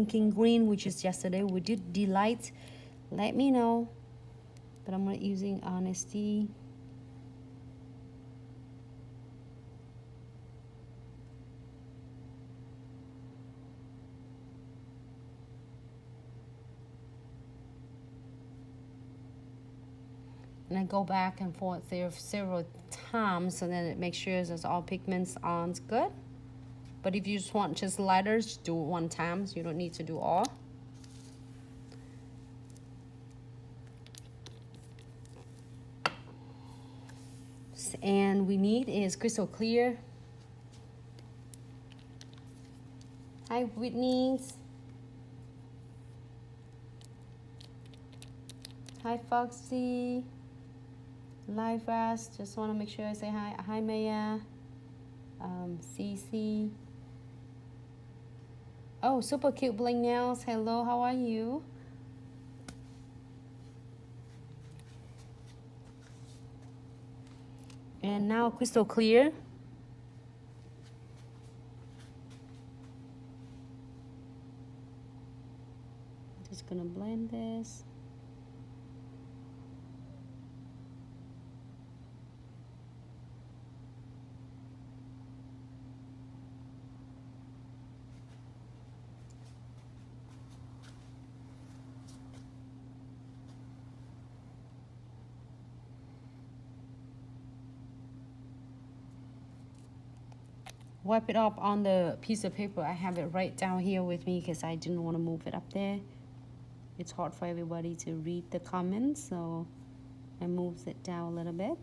Pumpkin Green, which is yesterday. We did Delight. Let me know. But I'm not using Honesty. And I go back and forth there several times so that it makes sure that all pigments on good. But if you just want just lighters, do it one time, so you don't need to do all. And we need is Crystal Clear. Hi, Whitney's. Hi, Foxy. Live Fast. Just want to make sure I say hi. Hi, Maya. Cece. Oh, super cute bling nails. Hello, how are you? And now Crystal Clear. Just gonna blend this. Wipe it up on the piece of paper. I have it right down here with me because I didn't want to move it up there. It's hard for everybody to read the comments, so I moved it down a little bit.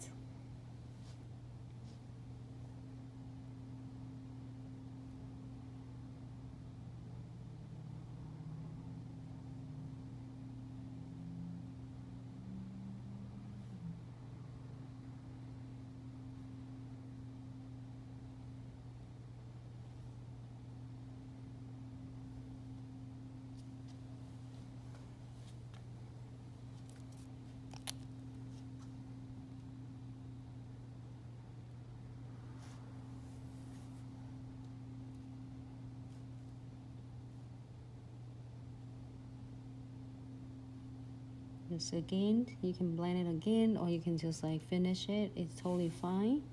Just again, you can blend it again, or you can just like finish it. It's totally fine.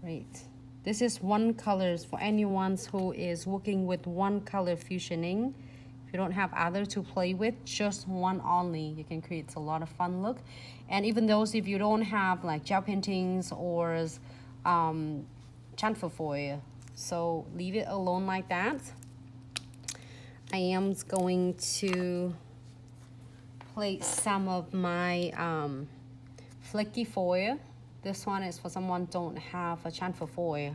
Great. This is one colors for anyone who is working with one color fusioning. If you don't have other to play with, just one only, you can create a lot of fun look. And even those if you don't have like gel paintings or chamfer foil, so leave it alone like that. I am going to place some of my flaky foil. This one is for someone don't have a chamfer foil.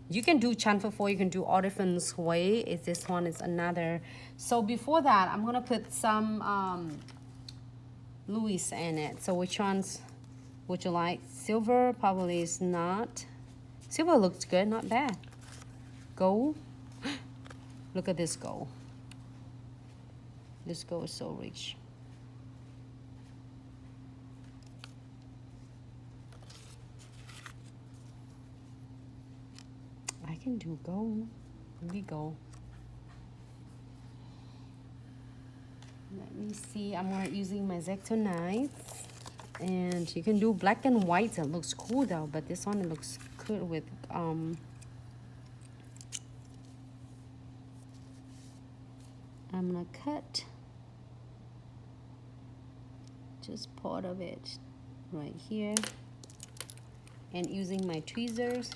You can do chamfer foil, you can do all different way. This one is another. So before that, I'm gonna put some Louis in it. So which ones would you like? Silver probably is not. Silver looks good, not bad. Gold. Look at this gold. This gold is so rich. I can do gold. Here we go. Let me see. I'm using my X-Acto knife. And you can do black and white. It looks cool though, but this one it looks good with I'm gonna cut just part of it right here. And using my tweezers.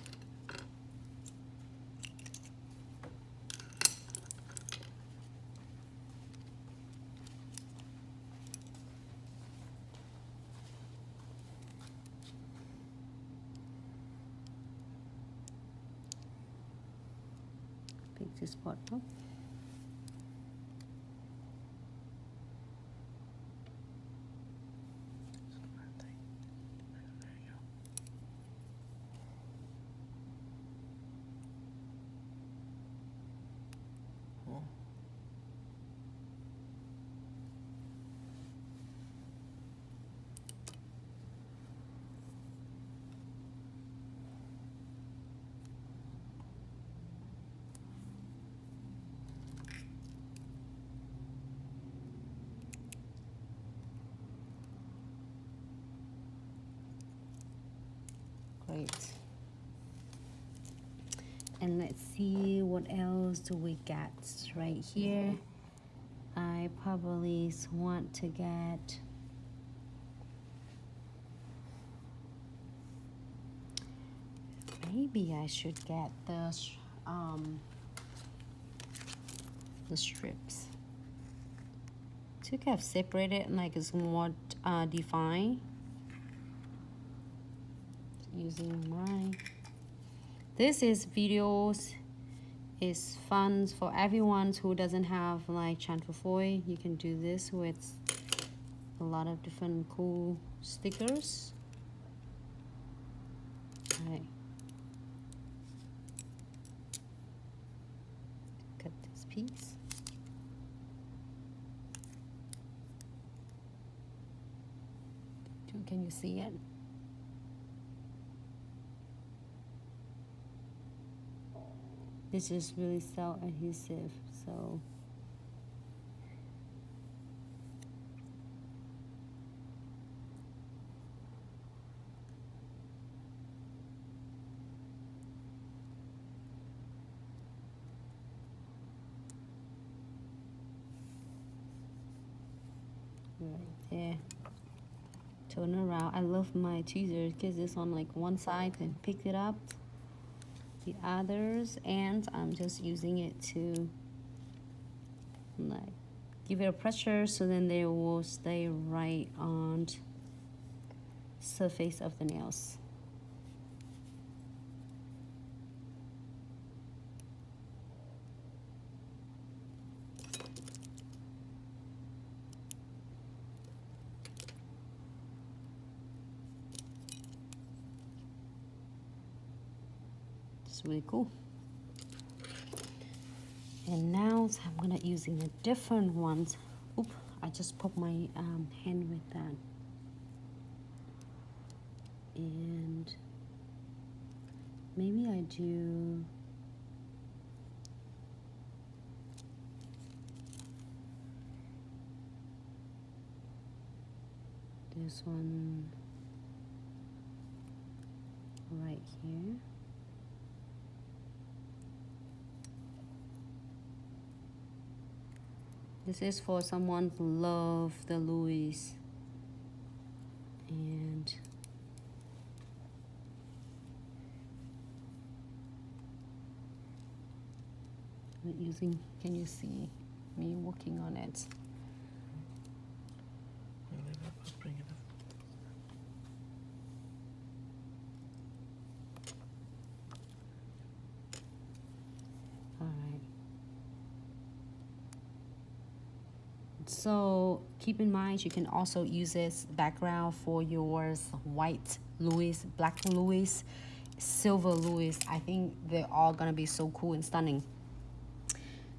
Pick this part up. Great. And let's see what else do we get right here. I probably want to get maybe I should get the strips to have separated, like it's more defined. Using mine. This is videos is fun for everyone who doesn't have like transfer foil. You can do this with a lot of different cool stickers. All right. Cut this piece. Can you see it? This is really so adhesive, so right there. Turn around. I love my tweezers because it's on like one side and pick it up the others, and I'm just using it to like give it a pressure so then they will stay right on surface of the nails. It's really cool. And now I'm gonna using a different ones. Oop, I just put my hand with that. And maybe I do this one right here. This is for someone who loves the Louis. And I'm using, can you see me working on it? Let's bring it up. So keep in mind, you can also use this background for yours white Louis, black Louis, silver Louis. I think they're all gonna be so cool and stunning.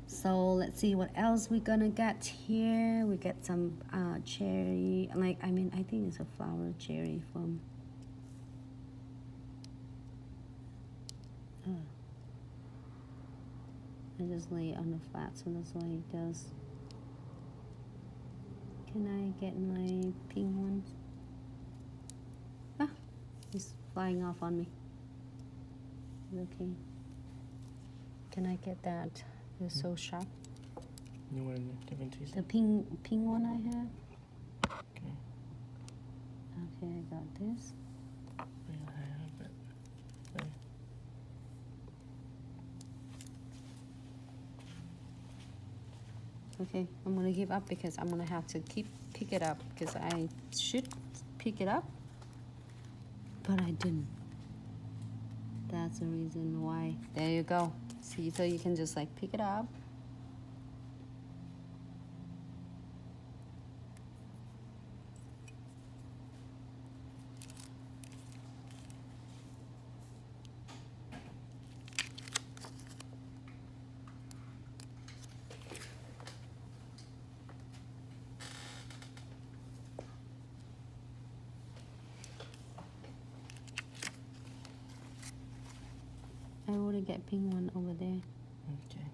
So let's see what else we're gonna get here. We get some cherry, like I think it's a flower cherry from I just lay it on the flat, so that's why it does. Can I get my pink ones? Ah, he's flying off on me. Okay. Can I get that? It's so sharp. You want a different tweezer? The pink one I have. Okay. Okay, I got this. I have it. There. Okay, I'm gonna give up because I'm gonna have to pick it up because I should pick it up, but I didn't. That's the reason why. There you go. See, so you can just like pick it up. I already get pink one over there. Okay.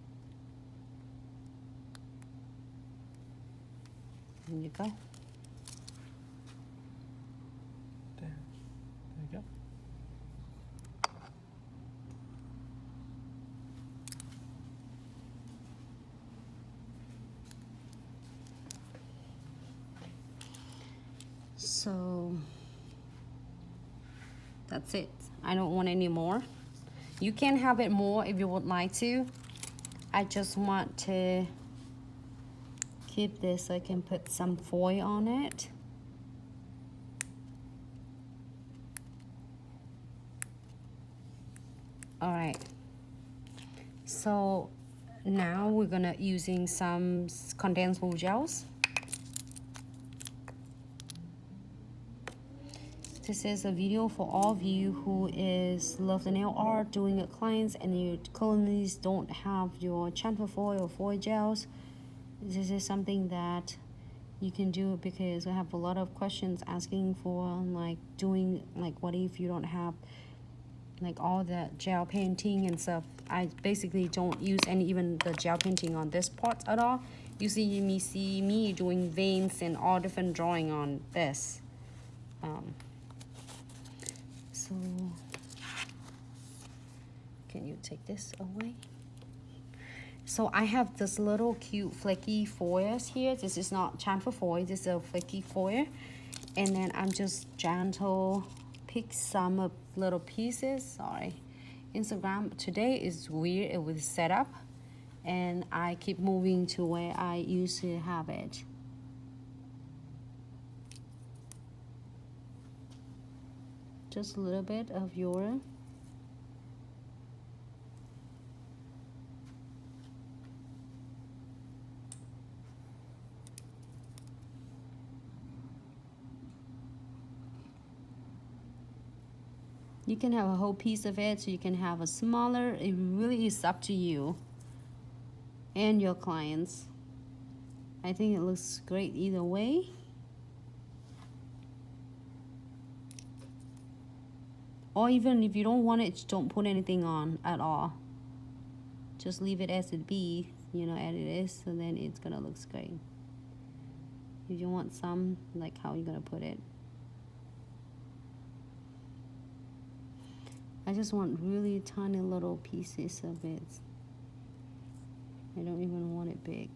There you go. There you go. So that's it. I don't want any more. You can have it more if you would like to. I just want to keep this so I can put some foil on it. All right, so now we're gonna using some condensed wool gels. This is a video for all of you who love the nail art, doing it clients, and your colonies don't have your chamfer foil or foil gels. This is something that you can do because I have a lot of questions asking for like doing like what if you don't have like all the gel painting and stuff. I basically don't use any even the gel painting on this part at all. You see me doing veins and all different drawing on this. So can you take this away? So I have this little cute flaky foils here. This is not chamfer foil, this is a flaky foil. And then I'm just gentle pick some little pieces. Sorry, Instagram today is weird with setup, and I keep moving to where I used to have it. Just a little bit of your you can have a whole piece of it, so you can have a smaller. It really is up to you and your clients. I think it looks great either way. Or even if you don't want it, don't put anything on at all. Just leave it as it be, you know, as it is, so then it's gonna look great. If you want some, like how you're gonna put it. I just want really tiny little pieces of it. I don't even want it big.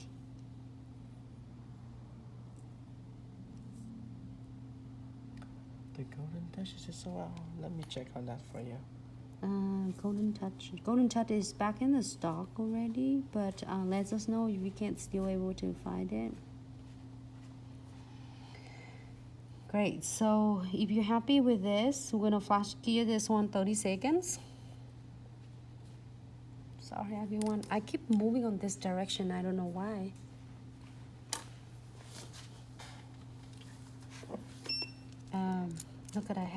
The golden touch is just so out. Let me check on that for you. Golden touch. Golden touch is back in the stock already, but let us know if we can't still able to find it. Great, so if you're happy with this, we're gonna flash gear this one 30 seconds. Sorry everyone, I keep moving on this direction, I don't know why. Look at that.